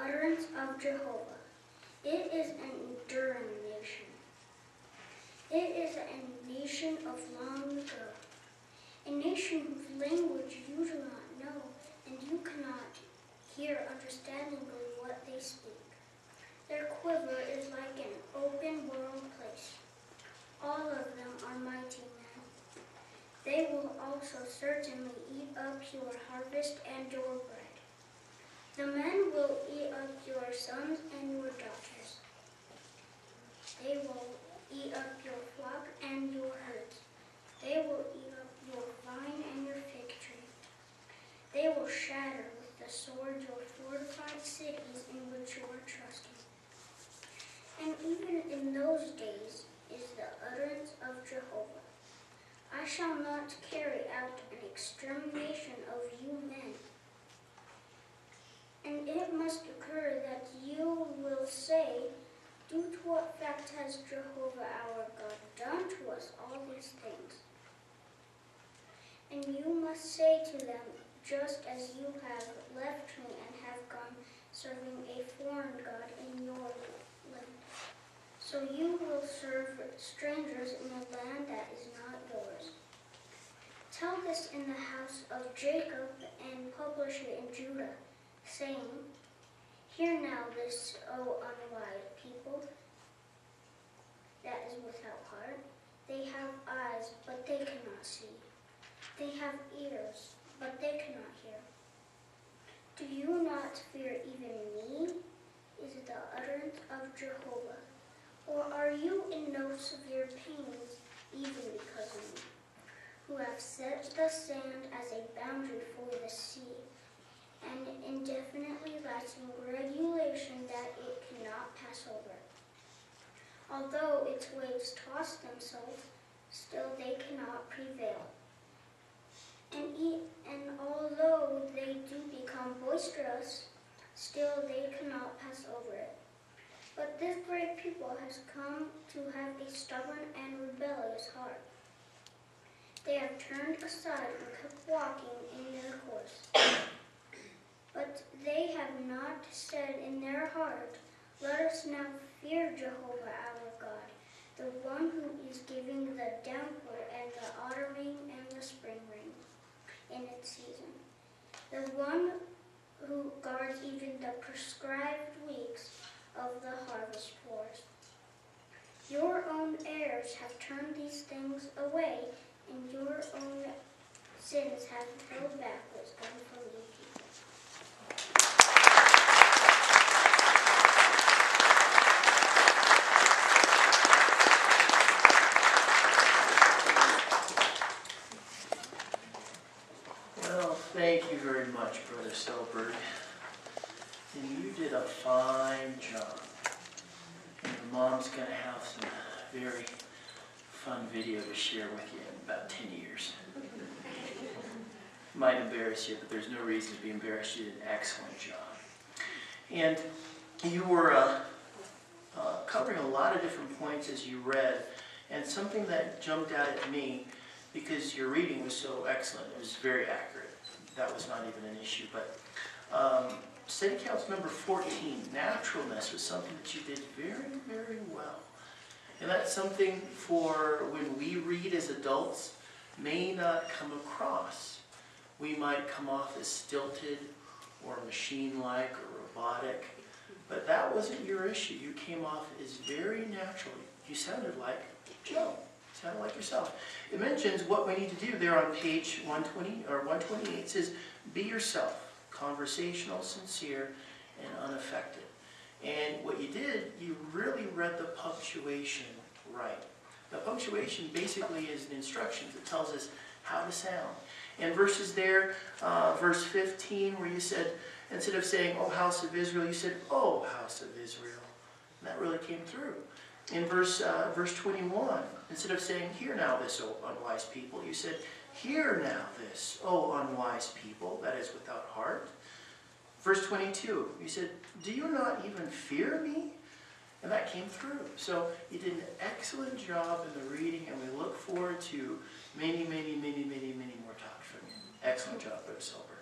utterance of Jehovah. It is an enduring nation. It is a nation of long ago, a nation whose language you do not know, and you cannot hear understandingly what they speak. Their quiver is like an open world place. All of them are mighty men. They will also certainly eat up your harvest and your bread. The men will eat up your sons and your daughters. They will eat up your flock and your herds. They will eat up your vine and your fig tree. They will shatter with the sword your fortified cities in which you are trusting. And even in those days is the utterance of Jehovah. I shall not carry out an extermination of you men. And it must occur that you will say, due to what fact has Jehovah our God done to us all these things? And you must say to them, just as you have left me and have gone serving a foreign god in your land. So you will serve strangers in a land that is not yours. Tell this in the house of Jacob and publish it in Judah, saying, hear now this, O unwise people, that is without heart. They have eyes, but they cannot see. They have ears, but they cannot hear. Do you not fear even me? Is the utterance of Jehovah. Or are you in no severe pains, even because of me, who have set the sand as a boundary for the sea, and indefinitely lasting regulation that it cannot pass over? Although its waves toss themselves, still they cannot prevail. And although they do become boisterous, still they cannot pass over it. But this great people has come to have a stubborn and rebellious heart. They have turned aside and kept walking in their course. But they have not said in their heart, let us now fear Jehovah our God, the one who is giving the downpour and the autumn rain and the spring rain in its season, the one who guards even the prescribed weeks of the harvest floors. Your own heirs have turned these things away, and your own sins have held back wisdom from you people. Well, thank you very much, Brother Selberg. And you did a fine job. And your mom's going to have some very fun video to share with you in about 10 years. Might embarrass you, but there's no reason to be embarrassed. You did an excellent job. And you were covering a lot of different points as you read. And something that jumped out at me, because your reading was so excellent, it was very accurate. That was not even an issue. But Study Council number 14, naturalness, was something that you did very, very well. And that's something for when we read as adults may not come across. We might come off as stilted or machine-like or robotic, but that wasn't your issue. You came off as very natural. You sounded like Joe. You sounded like yourself. It mentions what we need to do there on page 120 or 128. It says, be yourself, conversational, sincere, and unaffected. And what you did, you really read the punctuation right. The punctuation basically is an instruction that tells us how to sound. And verses there, verse 15, where you said, instead of saying, oh, house of Israel, you said, oh, house of Israel. And that really came through. In verse 21, instead of saying, hear now this, O unwise people, you said, hear now this, O unwise people, that is without heart. Verse 22, you said, do you not even fear me? And that came through. So you did an excellent job in the reading, and we look forward to many, many, many, many, many more talks from you. Excellent job, Brother Selberg.